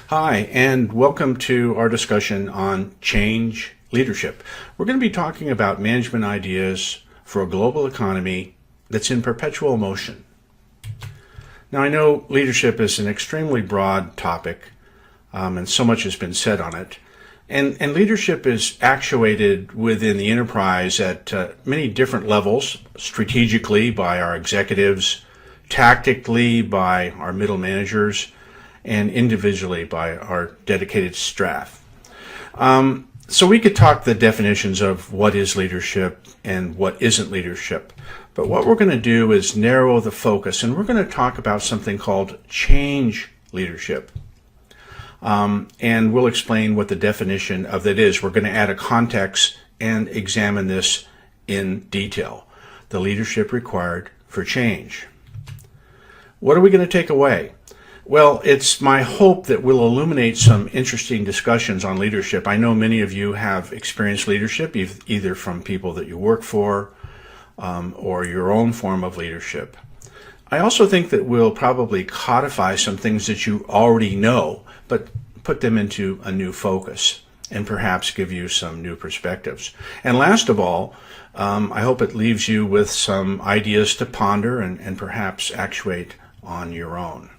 Hi, and welcome to our discussion on change leadership. We're going to be talking about management ideas for a global economy that's in perpetual motion. Now, I know leadership is an extremely broad topic, and so much has been said on it. And leadership is actuated within the enterprise at many different levels, strategically by our executives, tactically by our middle managers, and individually by our dedicated staff. So we could talk the definitions of what is leadership and what isn't leadership. But what we're going to do is narrow the focus, and we're going to talk about something called change leadership. And we'll explain what the definition of that is. We're going to add a context and examine this in detail. The leadership required for change. What are we going to take away? Well, it's my hope that we'll illuminate some interesting discussions on leadership. I know many of you have experienced leadership, either from people that you work for or your own form of leadership. I also think that we'll probably codify some things that you already know, but put them into a new focus and perhaps give you some new perspectives. And last of all, I hope it leaves you with some ideas to ponder and perhaps actuate on your own.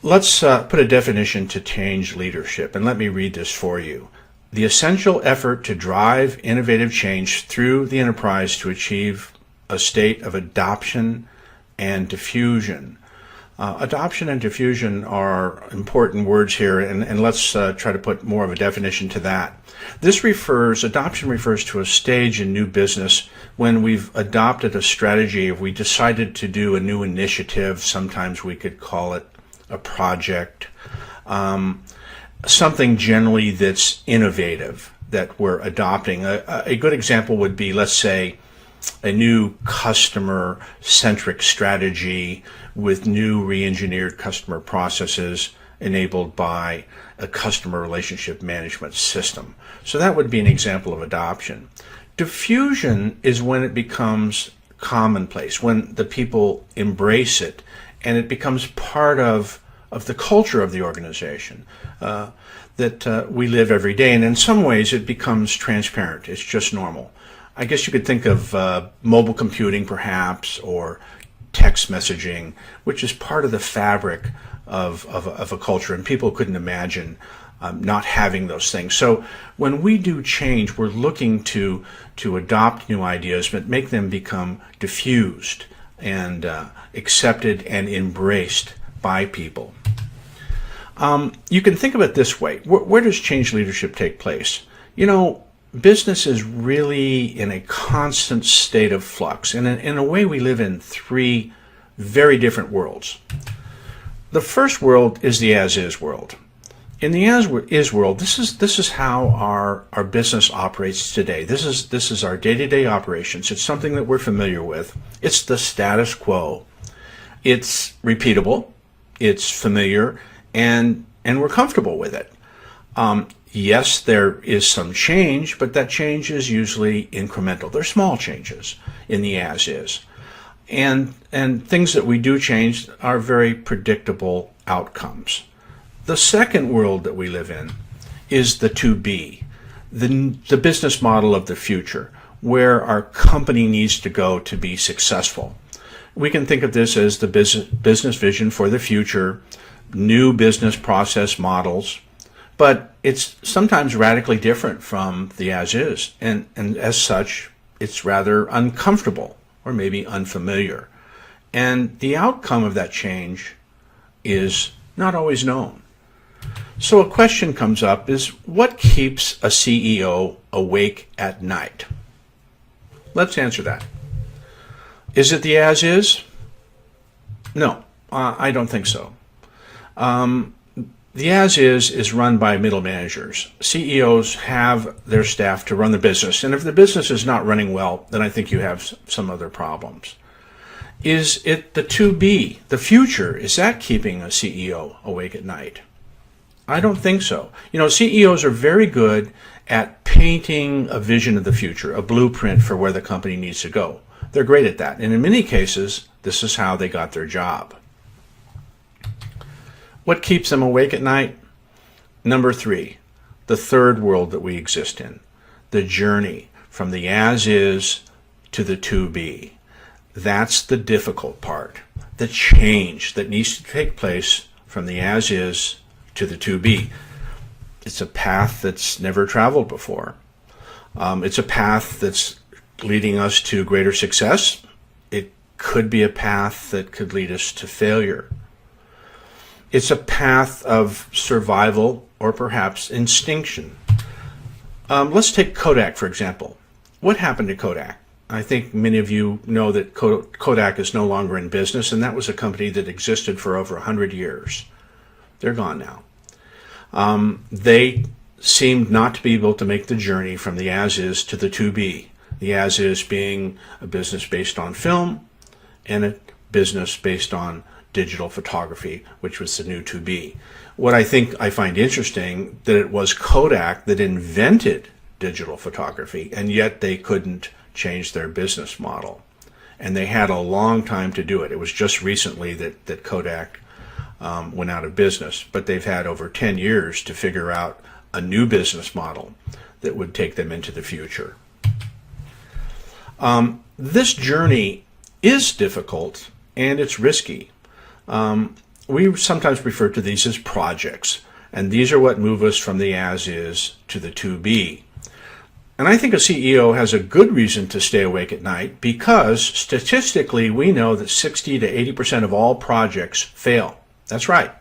Let's put a definition to change leadership, and let me read this for you. The essential effort to drive innovative change through the enterprise to achieve a state of adoption and diffusion. Adoption and diffusion are important words here, and let's try to put more of a definition to that. Adoption refers to a stage in new business when we've adopted a strategy, if we decided to do a new initiative, sometimes we could call it a project, something generally that's innovative that we're adopting. A good example would be, let's say, a new customer-centric strategy with new re-engineered customer processes enabled by a customer relationship management system. So that would be an example of adoption. Diffusion is when it becomes commonplace, when the people embrace it and it becomes part of the culture of the organization that we live every day. And in some ways it becomes transparent. It's just normal. I guess you could think of mobile computing perhaps, or text messaging, which is part of the fabric of a culture, and people couldn't imagine not having those things. So when we do change, we're looking to adopt new ideas, but make them become diffused and accepted and embraced by people. You can think of it this way. Where does change leadership take place? You know, business is really in a constant state of flux. And in a way, we live in three very different worlds. The first world is the as-is world. In the as-is world, this is how our business operates today. This is our day-to-day operations. It's something that we're familiar with. It's the status quo. It's repeatable. It's familiar, and we're comfortable with it. Yes, there is some change, but that change is usually incremental. They're small changes in the as-is. And things that we do change are very predictable outcomes. The second world that we live in is the to be, the business model of the future, where our company needs to go to be successful. We can think of this as the business vision for the future, new business process models, but it's sometimes radically different from the as-is, and as such, it's rather uncomfortable or maybe unfamiliar. And the outcome of that change is not always known. So a question comes up is, what keeps a CEO awake at night? Let's answer that. Is it the as-is? No, I don't think so. The as-is run by middle managers. CEOs have their staff to run the business, and if the business is not running well, then I think you have some other problems. Is it the to be, the future, is that keeping a CEO awake at night? I don't think so. You know, CEOs are very good at painting a vision of the future, a blueprint for where the company needs to go. They're great at that, and in many cases, this is how they got their job. What keeps them awake at night? Number 3, the third world that we exist in, the journey from the as is to the to be. That's the difficult part, the change that needs to take place from the as is to the to be. It's a path that's never traveled before. It's a path that's leading us to greater success. It could be a path that could lead us to failure. It's a path of survival or perhaps extinction. Let's take Kodak, for example. What happened to Kodak? I think many of you know that Kodak is no longer in business, and that was a company that existed for over 100 years. They're gone now. They seemed not to be able to make the journey from the as-is to the to-be. The as-is being a business based on film and a business based on digital photography, which was the new to-be. What I find interesting, that it was Kodak that invented digital photography, and yet they couldn't change their business model. And they had a long time to do it. It was just recently that Kodak went out of business, but they've had over 10 years to figure out a new business model that would take them into the future. This journey is difficult and it's risky. We sometimes refer to these as projects, and these are what move us from the as-is to the to-be. And I think a CEO has a good reason to stay awake at night, because statistically we know that 60 to 80% of all projects fail. That's right.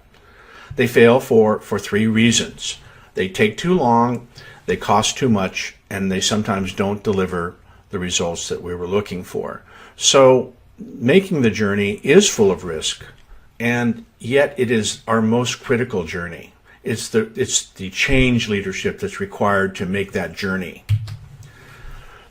They fail for 3 reasons. They take too long, they cost too much, and they sometimes don't deliver the results that we were looking for. So making the journey is full of risk, and yet it is our most critical journey. It's the change leadership that's required to make that journey.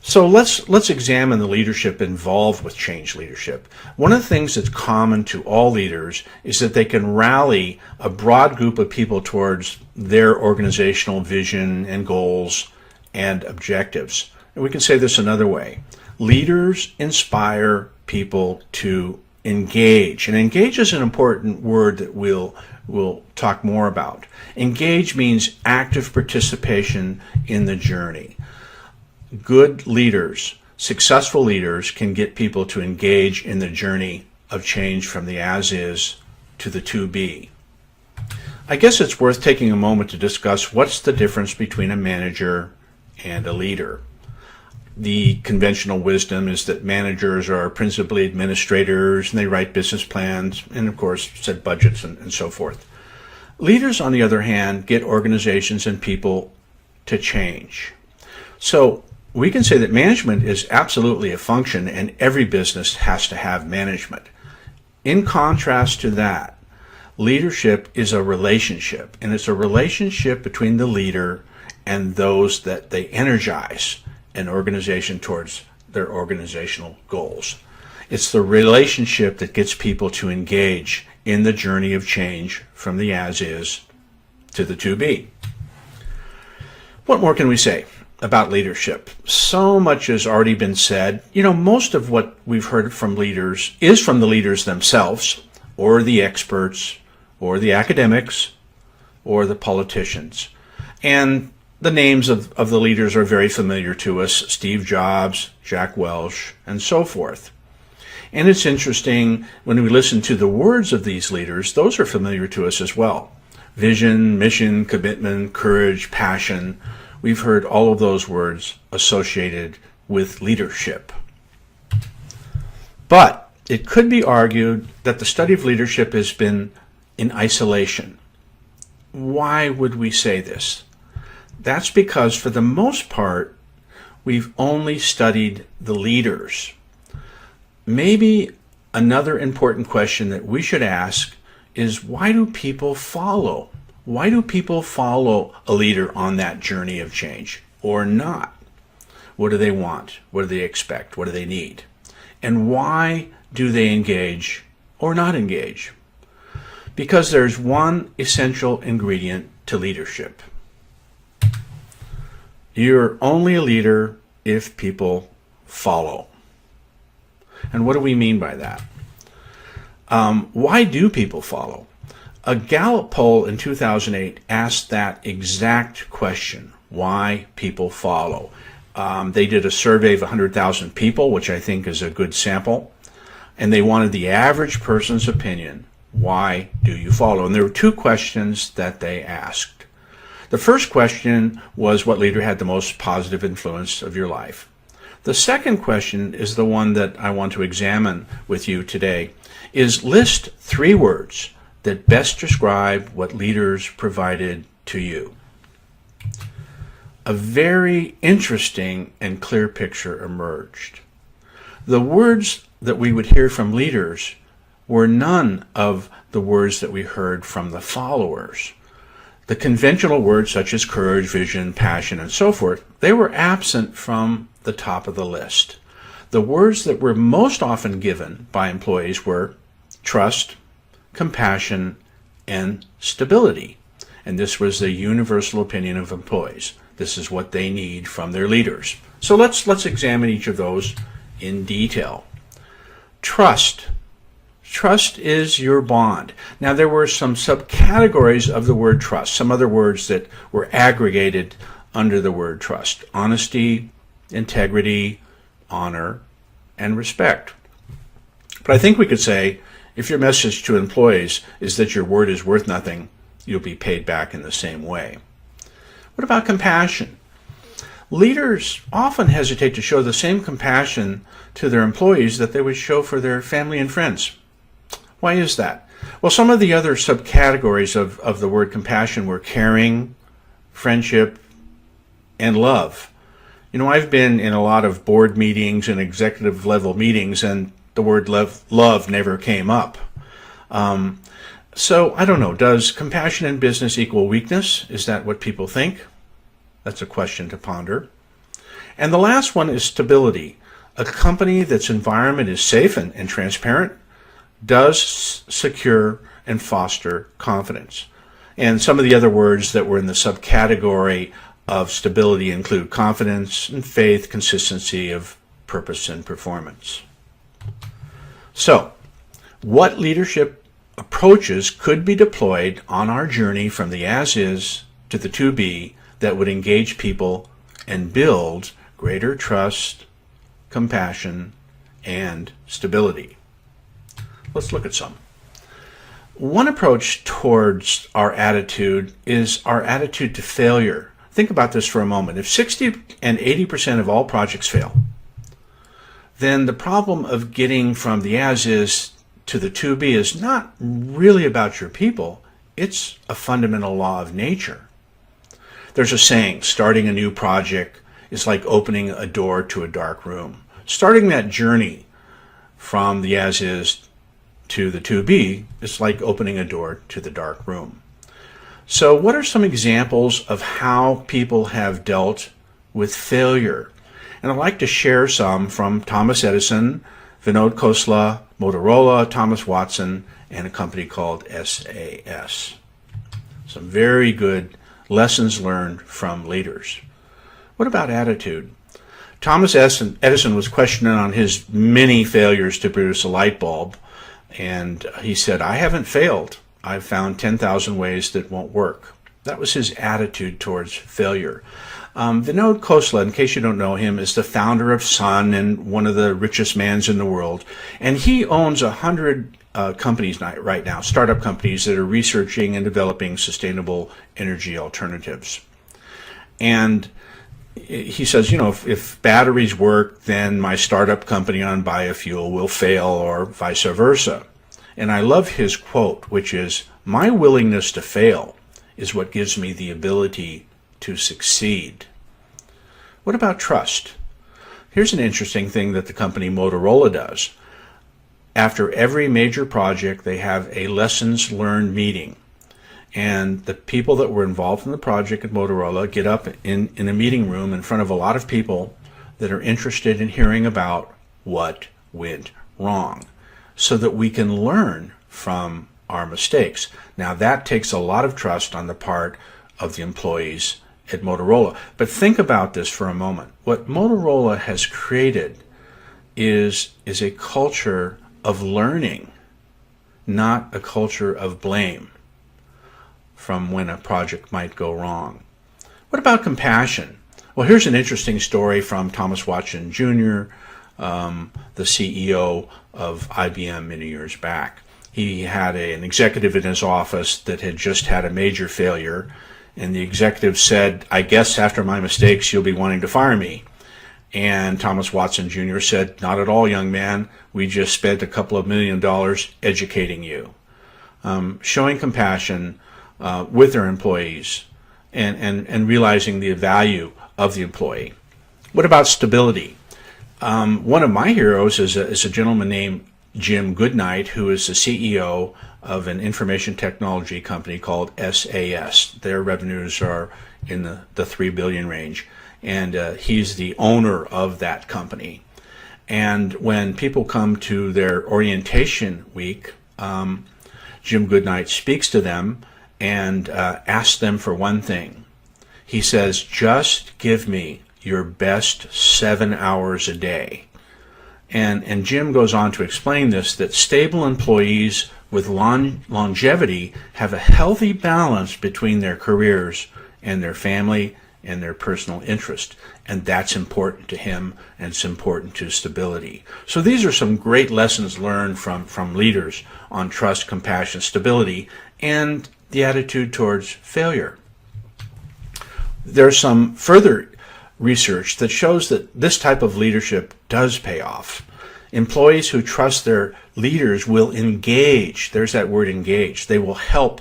So let's examine the leadership involved with change leadership. One of the things that's common to all leaders is that they can rally a broad group of people towards their organizational vision and goals and objectives. And we can say this another way. Leaders inspire people to engage. And engage is an important word that we'll talk more about. Engage means active participation in the journey. Good leaders, successful leaders, can get people to engage in the journey of change from the as-is to the to-be. I guess it's worth taking a moment to discuss what's the difference between a manager and a leader. The conventional wisdom is that managers are principally administrators, and they write business plans and, of course, set budgets and so forth. Leaders, on the other hand, get organizations and people to change. So we can say that management is absolutely a function, and every business has to have management. In contrast to that, leadership is a relationship, and it's a relationship between the leader and those that they energize an organization towards their organizational goals. It's the relationship that gets people to engage in the journey of change from the as-is to the to-be. What more can we say about leadership? So much has already been said. Most of what we've heard from leaders is from the leaders themselves, or the experts, or the academics, or the politicians. And the names of the leaders are very familiar to us: Steve Jobs, Jack Welch, and so forth. And it's interesting, when we listen to the words of these leaders, those are familiar to us as well. Vision, mission, commitment, courage, passion. We've heard all of those words associated with leadership. But it could be argued that the study of leadership has been in isolation. Why would we say this? That's because, for the most part, we've only studied the leaders. Maybe another important question that we should ask is, why do people follow? Why do people follow a leader on that journey of change, or not? What do they want? What do they expect? What do they need? And why do they engage or not engage? Because there's one essential ingredient to leadership. You're only a leader if people follow. And what do we mean by that? Why do people follow? A Gallup poll in 2008 asked that exact question, why people follow. They did a survey of 100,000 people, which I think is a good sample, and they wanted the average person's opinion. Why do you follow? And there were two questions that they asked. The first question was, what leader had the most positive influence of your life? The second question is the one that I want to examine with you today, is list 3 words that best describe what leaders provided to you. A very interesting and clear picture emerged. The words that we would hear from leaders were none of the words that we heard from the followers. The conventional words such as courage, vision, passion, and so forth, they were absent from the top of the list. The words that were most often given by employees were trust, compassion, and stability. And this was the universal opinion of employees. This is what they need from their leaders. So let's examine each of those in detail. Trust. Trust is your bond. Now, there were some subcategories of the word trust, some other words that were aggregated under the word trust: honesty, integrity, honor, and respect. But I think we could say, if your message to employees is that your word is worth nothing, you'll be paid back in the same way. What about compassion? Leaders often hesitate to show the same compassion to their employees that they would show for their family and friends. Why is that? Well, some of the other subcategories of the word compassion were caring, friendship, and love. You know, I've been in a lot of board meetings and executive level meetings, and the word love never came up. So I don't know, does compassion in business equal weakness? Is that what people think? That's a question to ponder. And the last one is stability. A company that's environment is safe and transparent does secure and foster confidence. And some of the other words that were in the subcategory of stability include confidence and faith, consistency of purpose and performance. So, what leadership approaches could be deployed on our journey from the as-is to the to-be that would engage people and build greater trust, compassion, and stability? Let's look at some. One approach towards our attitude is our attitude to failure. Think about this for a moment. If 60 and 80% of all projects fail, then the problem of getting from the as-is to the to-be is not really about your people. It's a fundamental law of nature. There's a saying, starting a new project is like opening a door to a dark room. Starting that journey from the as-is to the to-be is like opening a door to the dark room. So what are some examples of how people have dealt with failure? And I'd like to share some from Thomas Edison, Vinod Khosla, Motorola, Thomas Watson, and a company called SAS. Some very good lessons learned from leaders. What about attitude? Thomas Edison was questioned on his many failures to produce a light bulb, and he said, "I haven't failed. I've found 10,000 ways that won't work." That was his attitude towards failure. Vinod Khosla, in case you don't know him, is the founder of Sun and one of the richest mans in the world. And he owns 100 companies right now, startup companies that are researching and developing sustainable energy alternatives. And he says, you know, if batteries work, then my startup company on biofuel will fail, or vice versa. And I love his quote, which is, "My willingness to fail is what gives me the ability to succeed." What about trust? Here's an interesting thing that the company Motorola does. After every major project, they have a lessons learned meeting. And the people that were involved in the project at Motorola get up in a meeting room in front of a lot of people that are interested in hearing about what went wrong, so that we can learn from our mistakes. Now, that takes a lot of trust on the part of the employees at Motorola. But think about this for a moment. What Motorola has created is a culture of learning, not a culture of blame. from when a project might go wrong. What about compassion? Well, here's an interesting story from Thomas Watson Jr., the CEO of IBM many years back. He had an executive in his office that had just had a major failure, and the executive said, "I guess after my mistakes you'll be wanting to fire me." And Thomas Watson Jr. said, "Not at all, young man. We just spent a couple of $1 million educating you." Showing compassion with their employees and realizing the value of the employee. What about stability? One of my heroes is a gentleman named Jim Goodnight, who is the CEO of an information technology company called SAS. Their revenues are in the 3 billion range, and he's the owner of that company. And when people come to their orientation week, Jim Goodnight speaks to them and asks them for one thing. He says, "Just give me your best 7 hours a day." And Jim goes on to explain this, that stable employees with longevity have a healthy balance between their careers and their family and their personal interest. And that's important to him, and it's important to stability. So these are some great lessons learned from leaders on trust, compassion, stability, and the attitude towards failure. There's some further research that shows that this type of leadership does pay off. Employees who trust their leaders will engage. There's that word, engage. They will help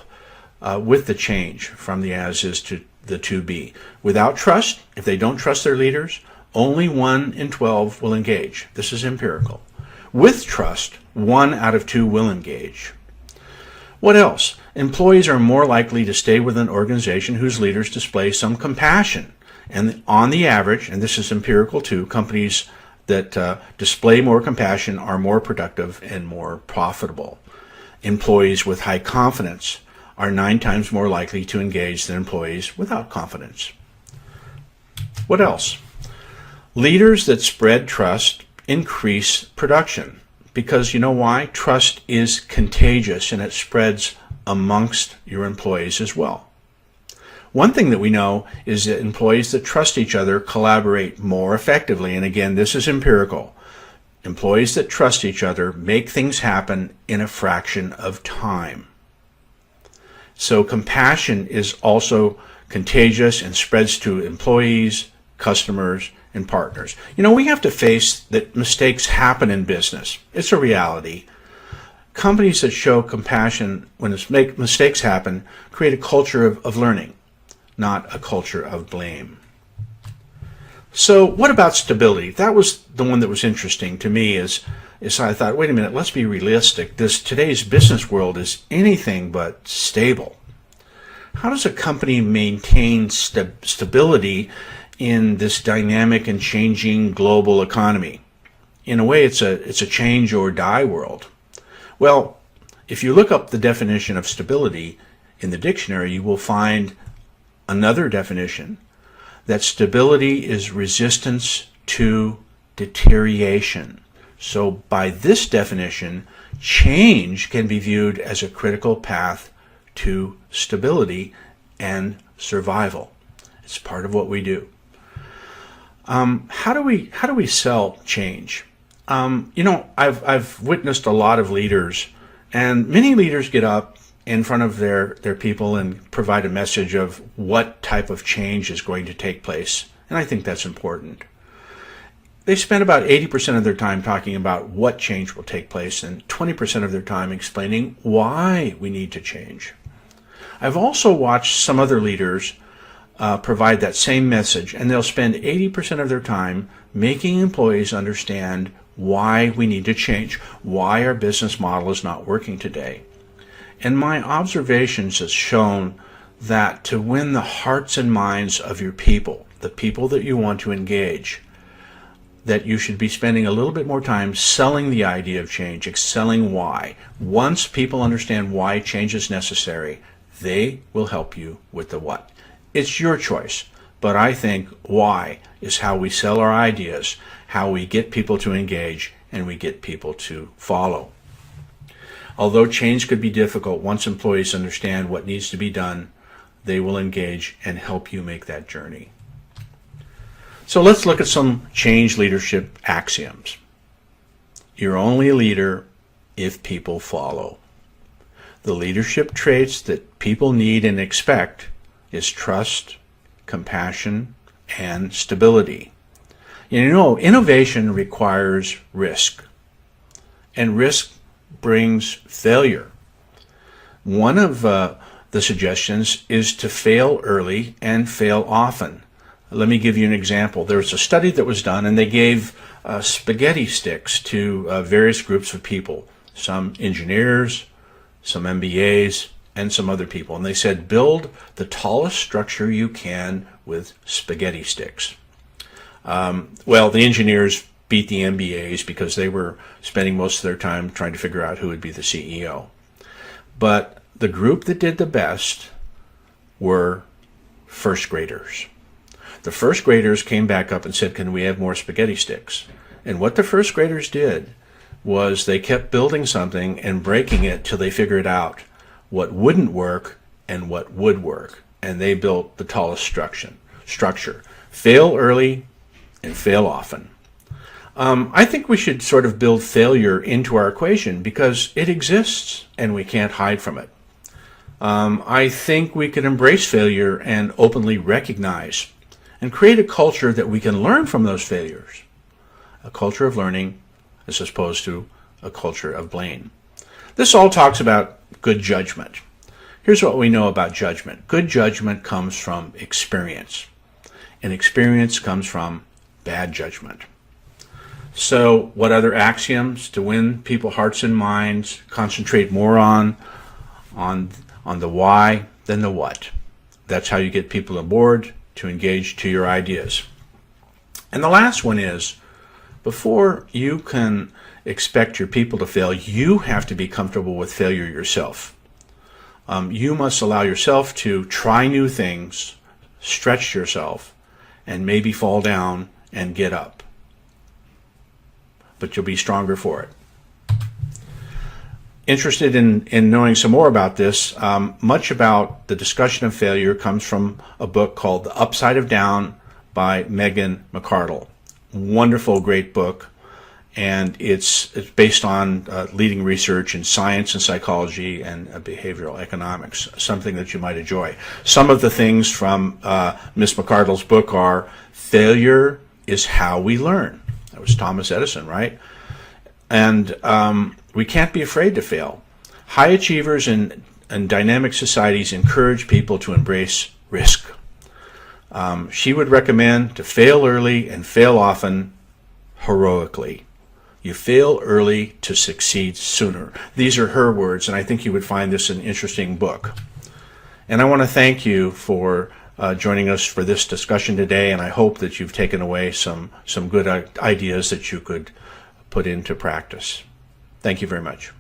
with the change from the as is to the to be. Without trust, if they don't trust their leaders, only 1 in 12 will engage. This is empirical. With trust, 1 out of 2 will engage. What else? Employees are more likely to stay with an organization whose leaders display some compassion. And on the average, and this is empirical too, companies that display more compassion are more productive and more profitable. Employees with high confidence are 9 times more likely to engage than employees without confidence. What else? Leaders that spread trust increase production, because you know why? Trust is contagious and it spreads amongst your employees as well. One thing that we know is that employees that trust each other collaborate more effectively. And again, this is empirical. Employees that trust each other make things happen in a fraction of time. So compassion is also contagious and spreads to employees, customers, and partners. You know, we have to face that mistakes happen in business. It's a reality. Companies that show compassion when mistakes happen create a culture of learning, not a culture of blame. So what about stability? That was the one that was interesting to me is I thought, wait a minute, let's be realistic. Today's business world is anything but stable. How does a company maintain stability in this dynamic and changing global economy? In a way, it's a change or die world. Well, if you look up the definition of stability in the dictionary, you will find another definition, that stability is resistance to deterioration. So by this definition, change can be viewed as a critical path to stability and survival. It's part of what we do. How do we sell change? I've witnessed a lot of leaders, and many leaders get up in front of their people and provide a message of what type of change is going to take place. And I think that's important. They spend about 80% of their time talking about what change will take place and 20% of their time explaining why we need to change. I've also watched some other leaders provide that same message, and they'll spend 80% of their time making employees understand why we need to change, why our business model is not working today. And my observations has shown that to win the hearts and minds of your people, the people that you want to engage, that you should be spending a little bit more time selling the idea of change, excelling why. Once people understand why change is necessary, they will help you with the what. It's your choice, but I think why is how we sell our ideas, how we get people to engage, and we get people to follow. Although change could be difficult, once employees understand what needs to be done, they will engage and help you make that journey. So let's look at some change leadership axioms. You're only a leader if people follow. The leadership traits that people need and expect is trust, compassion, and stability. You know, innovation requires risk, and risk brings failure. One of the suggestions is to fail early and fail often. Let me give you an example. There was a study that was done, and they gave spaghetti sticks to various groups of people, some engineers, some MBAs, and some other people. And they said, build the tallest structure you can with spaghetti sticks. Well, the engineers beat the MBAs because they were spending most of their time trying to figure out who would be the CEO. But the group that did the best were first graders. The first graders came back up and said, can we have more spaghetti sticks? And what the first graders did was they kept building something and breaking it till they figured out what wouldn't work and what would work. And they built the tallest structure. Fail early and fail often. I think we should sort of build failure into our equation because it exists and we can't hide from it. I think we could embrace failure and openly recognize and create a culture that we can learn from those failures. A culture of learning as opposed to a culture of blame. This all talks about good judgment. Here's what we know about judgment. Good judgment comes from experience, and experience comes from bad judgment. So what other axioms to win people's hearts and minds? Concentrate more on the why than the what. That's how you get people on board to engage to your ideas. And the last one is, before you can expect your people to fail, you have to be comfortable with failure yourself. You must allow yourself to try new things, stretch yourself, and maybe fall down and get up. But you'll be stronger for it. Interested in knowing some more about this, much about the discussion of failure comes from a book called The Upside of Down by Megan McArdle. Wonderful, great book, and it's based on leading research in science and psychology and behavioral economics, something that you might enjoy. Some of the things from Miss McArdle's book are, failure is how we learn. That was Thomas Edison, right? And we can't be afraid to fail. High achievers in dynamic societies encourage people to embrace risk. She would recommend to fail early and fail often heroically. You fail early to succeed sooner. These are her words, and I think you would find this an interesting book. And I want to thank you for joining us for this discussion today, and I hope that you've taken away some good ideas that you could put into practice. Thank you very much.